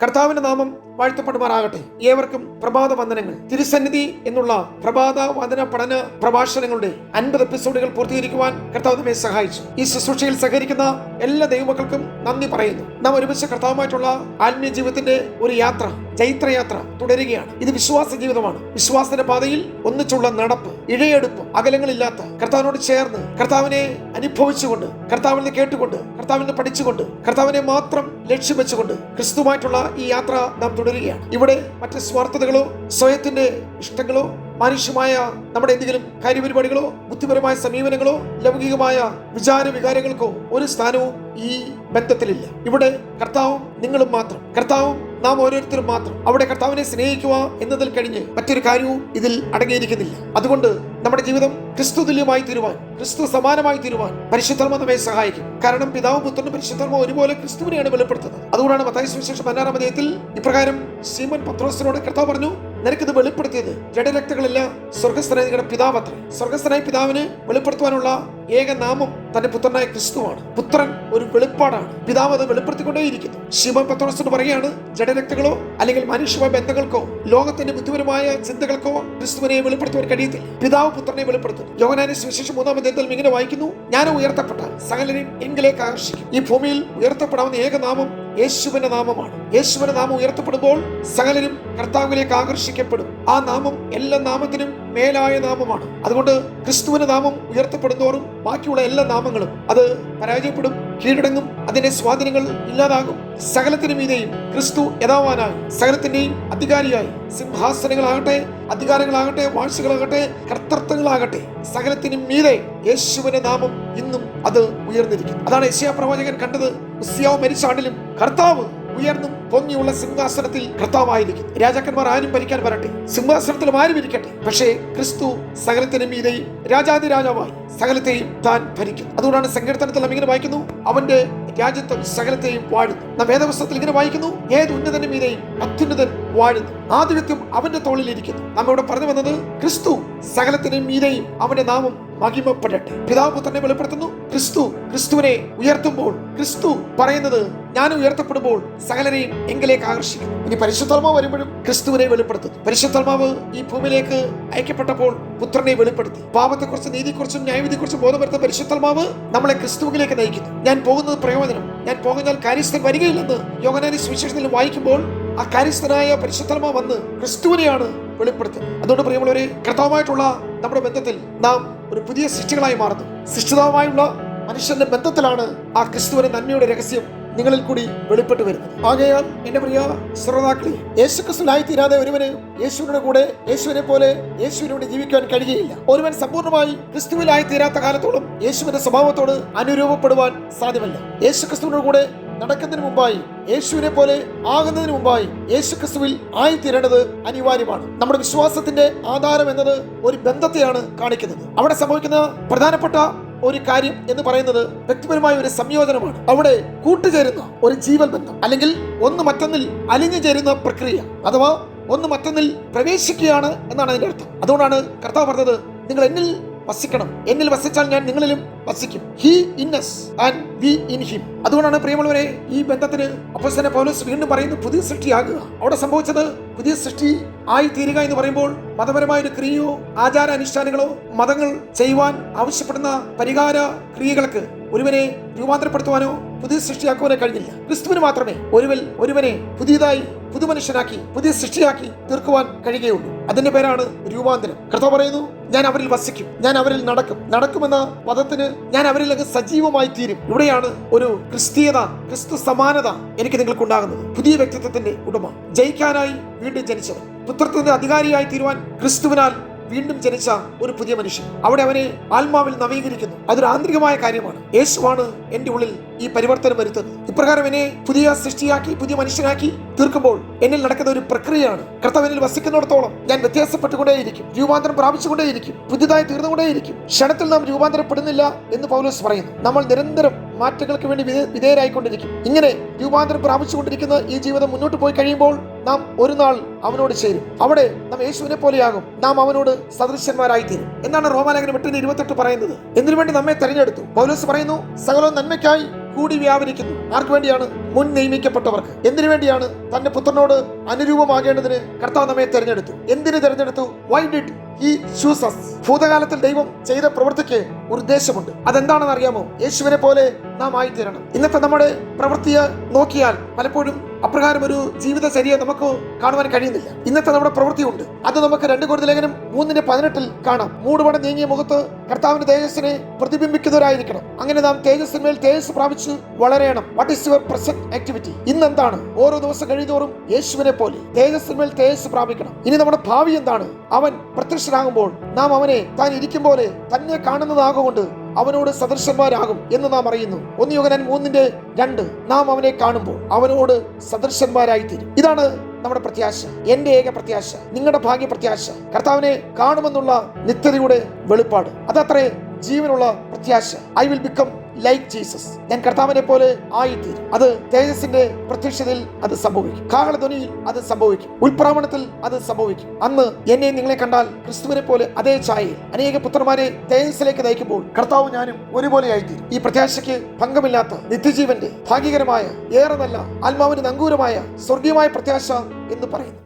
കർത്താവിന്റെ നാമം വാഴ്ത്തപ്പെടുമാറാകട്ടെ. ഏവർക്കും പ്രഭാത വന്ദനങ്ങൾ. തിരുസന്നിധി എന്നുള്ള പ്രഭാത വന്ദന പഠന പ്രഭാഷണങ്ങളുടെ 50 എപ്പിസോഡുകൾ പൂർത്തീകരിക്കുവാൻ കർത്താവ് നമ്മെ സഹായിച്ചു. ഈ ശുശ്രൂഷയിൽ സഹകരിക്കുന്ന എല്ലാ ദൈവമക്കൾക്കും നന്ദി പറയുന്നു. നാം ഒരുമിച്ച് കർത്താവുമായിട്ടുള്ള ആത്മീയ ജീവിതത്തിന്റെ ഒരു യാത്ര, ചൈത്രയാത്ര തുടരുകയാണ്. ഇത് വിശ്വാസ ജീവിതമാണ്. വിശ്വാസത്തിന്റെ പാതയിൽ ഒന്നിച്ചുള്ള നടപ്പ്, ഇഴയെടുപ്പ്, അകലങ്ങളില്ലാത്ത കർത്താവിനോട് ചേർന്ന് കർത്താവിനെ അനുഭവിച്ചുകൊണ്ട്, കർത്താവിൽ നിന്ന് കേട്ടുകൊണ്ട്, കർത്താവിൽ നിന്ന് പഠിച്ചുകൊണ്ട്, കർത്താവിനെ മാത്രം ലക്ഷ്യം വെച്ചുകൊണ്ട് ക്രിസ്തുവായിട്ടുള്ള ഈ യാത്ര നാം തുടരുകയാണ്. ഇവിടെ മറ്റ് സ്വാർത്ഥതകളോ സ്വയത്തിന്റെ ഇഷ്ടങ്ങളോ മാനുഷ്യമായ നമ്മുടെ എന്തെങ്കിലും കാര്യപരിപാടികളോ ബുദ്ധിപരമായ സമീപനങ്ങളോ ലൗകികമായ വികാരങ്ങൾക്കോ ഒരു സ്ഥാനവും ഈ ബന്ധത്തിലില്ല. ഇവിടെ കർത്താവും നിങ്ങളും മാത്രം, കർത്താവും നാം ഓരോരുത്തരും മാത്രം. അവിടെ കർത്താവിനെ സ്നേഹിക്കുക എന്നതിൽ കഴിഞ്ഞ് മറ്റൊരു കാര്യവും ഇതിൽ അടങ്ങിയിരിക്കുന്നില്ല. അതുകൊണ്ട് നമ്മുടെ ജീവിതം ക്രിസ്തു തുല്യമായി തീരുവാൻ, ക്രിസ്തു സമാനമായി തീരുവാൻ പരിശുദ്ധാത്മാവ് നമ്മെ സഹായിക്കും. കാരണം പിതാവും പുത്രനും പരിശുദ്ധാത്മാവും ഒരുപോലെ ക്രിസ്തുവിനെയാണ് വെളിപ്പെടുത്തുന്നത്. അതുകൊണ്ടാണ് മത്തായി സുവിശേഷം 16-ാം അധ്യായത്തിൽ ഇപ്രകാരം ശീമോൻ പത്രോസിനോട് കർത്താവ് പറഞ്ഞു, നിനക്കിത് വെളിപ്പെടുത്തിയത് ജഡരക്തങ്ങളല്ല, സ്വർഗസ്ഥനായ നിങ്ങളുടെ പിതാവത്രേ. സ്വർഗസ്ഥനായ പിതാവിന് വെളിപ്പെടുത്തുവാനുള്ള ഏക നാമം തന്റെ പുത്രനായ ക്രിസ്തുവാണ്. പുത്രൻ ഒരു വെളിപ്പാടാണ്, പിതാവ് അത് വെളിപ്പെടുത്തിക്കൊണ്ടേയിരിക്കുന്നു. ശീമോൻ പത്രോസിനോട് പറയുകയാണ്, ജഡരക്തങ്ങളോ അല്ലെങ്കിൽ മനുഷ്യമായ ബന്ധങ്ങൾക്കോ ലോകത്തിന്റെ ബുദ്ധിപരമായ ചിന്തകൾക്കോ ക്രിസ്തുവിനെ വെളിപ്പെടുത്തുവാൻ കഴിയത്തില്ല. പിതാവ് പുത്രനെ വെളിപ്പെടുത്തുന്നു. യോഹന്നാന്റെ സുവിശേഷം 3-ാം അധ്യായത്തിൽ ഇങ്ങനെ വായിക്കുന്നു, ഞാൻ ഉയർത്തപ്പെട്ടാൽ സകലരെയും എങ്കിലേക്ക് ആകർഷിക്കും. ഈ ഭൂമിയിൽ ഉയർത്തപ്പെടാവുന്ന ഏക നാമം യേശുവിന്റെ നാമമാണ്. യേശുവിന്റെ നാമം ഉയർത്തപ്പെടുമ്പോൾ സകലരും കർത്താവിലേക്ക് ആകർഷിക്കപ്പെടും. ആ നാമം എല്ലാ നാമത്തിനും മേലായ നാമമാണ്. അതുകൊണ്ട് ക്രിസ്തുവിന്റെ നാമം ഉയർത്തപ്പെടുന്നോറും ബാക്കിയുള്ള എല്ലാ നാമങ്ങളും അത് പരാജയപ്പെടും, കീഴടങ്ങും, അതിന്റെ സ്വാധീനങ്ങൾ ഇല്ലാതാകും. സകലത്തിനും മീതെയും ക്രിസ്തു യഥാവാനായി, സകലത്തിന്റെയും അധികാരിയായി, സിംഹാസനങ്ങളാകട്ടെ, അധികാരങ്ങളാകട്ടെ, വാഴ്ചകളാകട്ടെ, കർത്തൃത്വങ്ങളാകട്ടെ, സകലത്തിനും മീതെ യേശുവിന്റെ നാമം ഇന്നും അത് ഉയർന്നിരിക്കുന്നു. അതാണ് യെശയ്യാ പ്രവാചകൻ കണ്ടത്. ഉസ്സിയാവ് മരിച്ച ആണ്ടിലും കർത്താവ് ഉയർന്നും പൊങ്ങിയുള്ള സിംഹാസനത്തിൽ കർത്താവായിരിക്കും. രാജാക്കന്മാർ ആരും ഭരിക്കാൻ വരട്ടെ, സിംഹാസനത്തിലും ആരും ഇരിക്കട്ടെ, പക്ഷേ ക്രിസ്തു സകലത്തിനും മീതെയും രാജാതിരാജാവായി സകലത്തെയും താൻ ഭരിക്കും. അതുകൊണ്ടാണ് സങ്കീർത്തനത്തിൽ നാം ഇങ്ങനെ വായിക്കുന്നു, അവന്റെ രാജ്യത്വം സകലത്തെയും വാഴുന്നു. നാം വേദപുസ്തകത്തിൽ ഇങ്ങനെ വായിക്കുന്നു, ഏത് ഉന്നതന്റെ മീതെയും അത്യുന്നതൻ വാഴുന്നു, ആധിപത്യം അവന്റെ തോളിലിരിക്കുന്നു. നാം ഇവിടെ പറഞ്ഞു വന്നത്, ക്രിസ്തു സകലത്തിനും മീതെയും അവന്റെ നാമം മഹിമപ്പെടട്ടെ. പിതാവ് പുത്രനെ വെളിപ്പെടുത്തുന്നു. ക്രിസ്തുവിനെ ഉയർത്തുമ്പോൾ ക്രിസ്തു പറയുന്നത്, ഞാൻ ഉയർത്തപ്പെടുമ്പോൾ സകലരെയും എങ്കിലേക്ക് ആകർഷിക്കും. ഇനി പരിശുദ്ധാത്മാവ് വരുമ്പോഴും ക്രിസ്തുവിനെ വെളിപ്പെടുത്തുന്നു. പരിശുദ്ധാത്മാവ് ഈ ഭൂമിയിലേക്ക് അയക്കപ്പെട്ടപ്പോൾ പുത്രനെ വെളിപ്പെടുത്തി. പാപത്തെക്കുറിച്ചും നീതിയെക്കുറിച്ചും ന്യായവിധിയെക്കുറിച്ചും ബോധപ്പെടുത്ത പരിശുദ്ധാത്മാവ് നമ്മളെ ക്രിസ്തുവിലേക്ക് നയിക്കുന്നു. ഞാൻ പോകുന്നത് പ്രയോജനം, ഞാൻ പോകുന്നാൽ കാര്യസ്ഥൻ വരികയില്ലെന്ന് യോഹന്നാന്റെ സുവിശേഷത്തിൽ വായിക്കുമ്പോൾ ആ കാര്യസ്ഥനായ പരിശുദ്ധാത്മാവ് വന്ന് ക്രിസ്തുവിനെയാണ് വെളിപ്പെടുത്തുന്നത്. അതുകൊണ്ട് പ്രിയമുള്ളവരെ, കർത്താവുമായിട്ടുള്ള നമ്മുടെ ബന്ധത്തിൽ നാം ഒരു പുതിയ സൃഷ്ടികളായി മാറുന്നു. സൃഷ്ടിതാവുമായുള്ള മനുഷ്യന്റെ ബന്ധത്തിലാണ് ആ ക്രിസ്തുവിന്റെ നന്മയുടെ രഹസ്യം നിങ്ങളിൽ കൂടി വെളിപ്പെട്ട് വരുന്നത്. ആകയാൽ എന്റെ പ്രിയ ശ്രോതാക്കളെ, യേശുക്രിസ്തുവിനായി തീരാതെ ഒരുവന് യേശുവിന്റെ കൂടെ, യേശുവിനെ പോലെ യേശുവിനോട് ജീവിക്കാൻ കഴിയുകയില്ല. ഒരുവൻ സമ്പൂർണ്ണമായി ക്രിസ്തുവിലായി തീരാത്ത കാലത്തോളം യേശുവിന്റെ സ്വഭാവത്തോട് അനുരൂപപ്പെടുവാൻ സാധ്യമല്ല. യേശുക്രിസ്തുവിനോട് കൂടെ നടക്കുന്നതിന് മുമ്പായി, യേശുവിനെ പോലെ ആകുന്നതിന് മുമ്പായി യേശുക്രിസ്തുവിൽ ആയിത്തീരേണ്ടത് അനിവാര്യമാണ്. നമ്മുടെ വിശ്വാസത്തിന്റെ ആധാരം എന്നത് ഒരു ബന്ധത്തെയാണ് കാണിക്കുന്നത്. അവിടെ സംഭവിക്കുന്ന പ്രധാനപ്പെട്ട ഒരു കാര്യം എന്ന് പറയുന്നത് വ്യക്തിപരമായ ഒരു സംയോജനമാണ്. അവിടെ കൂട്ടുചേരുന്ന ഒരു ജീവൻ ബന്ധം, അല്ലെങ്കിൽ ഒന്ന് മറ്റൊന്നിൽ അലിഞ്ഞു ചേരുന്ന പ്രക്രിയ, അഥവാ ഒന്ന് മറ്റൊന്നിൽ പ്രവേശിക്കുകയാണ് എന്നാണ് അതിന്റെ അർത്ഥം. അതുകൊണ്ടാണ് കർത്താവ് പറഞ്ഞത്, നിങ്ങൾ എന്നിൽ വസിക്കണം, എന്നിൽ വസിച്ചാൽ ഞാൻ നിങ്ങളിലും വസിക്കും. He in us and we in him. അതുകൊണ്ടാണ് പ്രിയമുള്ളവരെ, ഈ ബന്ധത്തിന് അപ്പോസ്തലൻ പൗലോസ് വീണ്ടും പറയുന്നു, പുതിയ സൃഷ്ടിയാകുക. അവിടെ സംഭവിച്ചത് പുതിയ സൃഷ്ടി ആയി തീരുക എന്ന് പറയുമ്പോൾ മതപരമായ ഒരു ക്രിയയോ ആചാര അനുഷ്ഠാനങ്ങളോ മതങ്ങൾ ചെയ്യുവാൻ ആവശ്യപ്പെടുന്ന പരിഹാര ക്രിയകൾക്ക് ഒരുവനെ രൂപാന്തരപ്പെടുത്തുവാനോ പുതിയ സൃഷ്ടിയാക്കുവാനോ കഴിഞ്ഞില്ല. ക്രിസ്തുവിന് മാത്രമേ ഒരുവനെ പുതിയതായി പുതുമനുഷ്യനാക്കി പുതിയ സൃഷ്ടിയാക്കി തീർക്കുവാൻ കഴിയുകയുള്ളൂ. അതിന്റെ പേരാണ് രൂപാന്തരം. കർത്താവ് പറയുന്നു, ഞാൻ അവരിൽ വസിക്കും, ഞാൻ അവരിൽ നടക്കുമെന്ന പദത്തിന് ഞാൻ അവരിൽ സജീവമായി തീരും. ഇവിടെയാണ് ഒരു ക്രിസ്തീയത, ക്രിസ്തു സമാനത എനിക്ക് നിങ്ങൾക്കുണ്ടാകുന്നത്. പുതിയ വ്യക്തിത്വത്തിന്റെ ഉടമ, ജയിക്കാനായി വീണ്ടും ജനിച്ചവൻ, പുത്രത്വത്തിന്റെ അധികാരിയായി തീരുവാൻ ക്രിസ്തുവിനാൽ വീണ്ടും ജനിച്ച ഒരു പുതിയ മനുഷ്യൻ. അവിടെ അവനെ ആത്മാവിൽ നവീകരിക്കുന്നു. അതൊരു ആന്തരികമായ കാര്യമാണ്. യേശുവാണ് എന്റെ ഉള്ളിൽ ഈ പരിവർത്തനം വരുത്തുന്നത്. ഇപ്രകാരം എന്നെ പുതിയ സൃഷ്ടിയാക്കി പുതിയ മനുഷ്യനാക്കി തീർക്കുമ്പോൾ എന്നിൽ നടക്കുന്ന ഒരു പ്രക്രിയയാണ്. കർത്താവിനിൽ വസിക്കുന്നിടത്തോളം ഞാൻ വ്യത്യാസപ്പെട്ടുകൊണ്ടേയിരിക്കും, രൂപാന്തരം പ്രാപിച്ചുകൊണ്ടേയിരിക്കും, പുതിയതായി തീർന്നുകൊണ്ടേയിരിക്കും. ക്ഷണത്തിൽ നാം രൂപാന്തരപ്പെടുന്നില്ല എന്ന് പൗലോസ് പറയുന്നു. നമ്മൾ നിരന്തരം മാറ്റങ്ങൾക്ക് വേണ്ടി വിധേയരായിക്കൊണ്ടിരിക്കും. ഇങ്ങനെ രൂപാന്തരം പ്രാപിച്ചുകൊണ്ടിരിക്കുന്ന ഈ ജീവിതം മുന്നോട്ട് പോയി കഴിയുമ്പോൾ നാം ഒരു നാൾ അവനോട് ചേരും. അവിടെ നാം യേശുവിനെ പോലെയാകും, നാം അവനോട് സദൃശ്യന്മാരായിത്തീരും എന്നാണ് റോമാലേഖനം 8:28 പറയുന്നത്. എന്തിനു വേണ്ടി നമ്മെ തെരഞ്ഞെടുത്തു? പൗലോസ് പറയുന്നു, സകലവും നന്മയ്ക്കായി കൂടി വ്യാപരിക്കുന്നു. ആർക്ക് വേണ്ടിയാണ്? മുൻ നിയമിക്കപ്പെട്ടവർക്ക്. എന്തിനു വേണ്ടിയാണ്? തന്റെ പുത്രനോട് അനുരൂപമാകേണ്ടതിന് കർത്താവ് നമ്മെ തെരഞ്ഞെടുത്തു. എന്തിനു തെരഞ്ഞെടുത്തു? Why did he choose us? ഭൂതകാലത്തിൽ ദൈവം ചെയ്ത പ്രവൃത്തിക്ക് ഒരു ഉദ്ദേശമുണ്ട്. അതെന്താണെന്ന് അറിയാമോ? യേശുവിനെ പോലെ നാം ആയിത്തീരണം. ഇന്നത്തെ നമ്മുടെ പ്രവൃത്തിയെ നോക്കിയാൽ പലപ്പോഴും അപ്രകാരം ഒരു ജീവിതചര്യ നമുക്ക് കാണുവാൻ കഴിയുന്നില്ല. ഇന്നത്തെ നമ്മുടെ പ്രവൃത്തിയുണ്ട്. അത് നമുക്ക് 2 കൊരിന്ത്യർ ലേഖനം 3:18 കാണാം. മൂടുപടം നീങ്ങിയ മുഖത്ത് കർത്താവിന്റെ തേജസ്സിനെ പ്രതിബിംബിക്കുന്നവരായിരിക്കണം. അങ്ങനെ നാം തേജസ്സിന്മേൽ തേജസ് പ്രാപിച്ച് വളരണം. What is your present activity? ഇന്നെന്താണ്? ഓരോ ദിവസം കഴിയുന്നതോറും യേശുവിനെ പോലെ തേജസ്സിന്മേൽ തേജസ് പ്രാപിക്കണം. ഇനി നമ്മുടെ ഭാവി എന്താണ്? അവൻ പ്രത്യക്ഷനാകുമ്പോൾ നാം അവനെ താൻ ഇരിക്കും പോലെ തന്നെ കാണുന്നതാകൊണ്ട് അവനോട് സദൃശന്മാരാകും എന്ന് നാം അറിയുന്നു. 1 യോഹന്നാൻ 3:2 നാം അവനെ കാണുമ്പോൾ അവനോട് സദൃശന്മാരായി തീരും. ഇതാണ് നമ്മുടെ പ്രത്യാശ. എന്റെ ഏക പ്രത്യാശ, നിങ്ങളുടെ ഭാഗ്യ പ്രത്യാശ, കർത്താവിനെ കാണുമെന്നുള്ള നിത്യതയുടെ വെളിപ്പാട്. അതത്രേ ജീവനുള്ള പ്രത്യാശ. I will become like Jesus. ഞാൻ കർത്താവിനെ പോലെ ആയിത്തീരും. അത് തേജസ്സിന്റെ പ്രത്യക്ഷതയിൽ അത് സംഭവിക്കും. കാഹളധ്വനിയിൽ അത് സംഭവിക്കും. ഉൽപ്രാവണത്തിൽ അത് സംഭവിക്കും. അന്ന് എന്നെ നിങ്ങളെ കണ്ടാൽ ക്രിസ്തുവിനെ പോലെ അതേ ഛായയിൽ അനേക പുത്രന്മാരെ തേജസ്സിലേക്ക് നയിക്കുമ്പോൾ കർത്താവ് ഞാനും ഒരുപോലെ ആയിത്തീരും. ഈ പ്രത്യാശയ്ക്ക് ഭംഗമില്ലാത്ത നിത്യജീവന്റെ ഭാഗ്യകരമായ, ഏറെ നല്ല, ആത്മാവിന് നങ്കൂരമായ സ്വർഗീയമായ പ്രത്യാശ എന്ന് പറയുന്നു.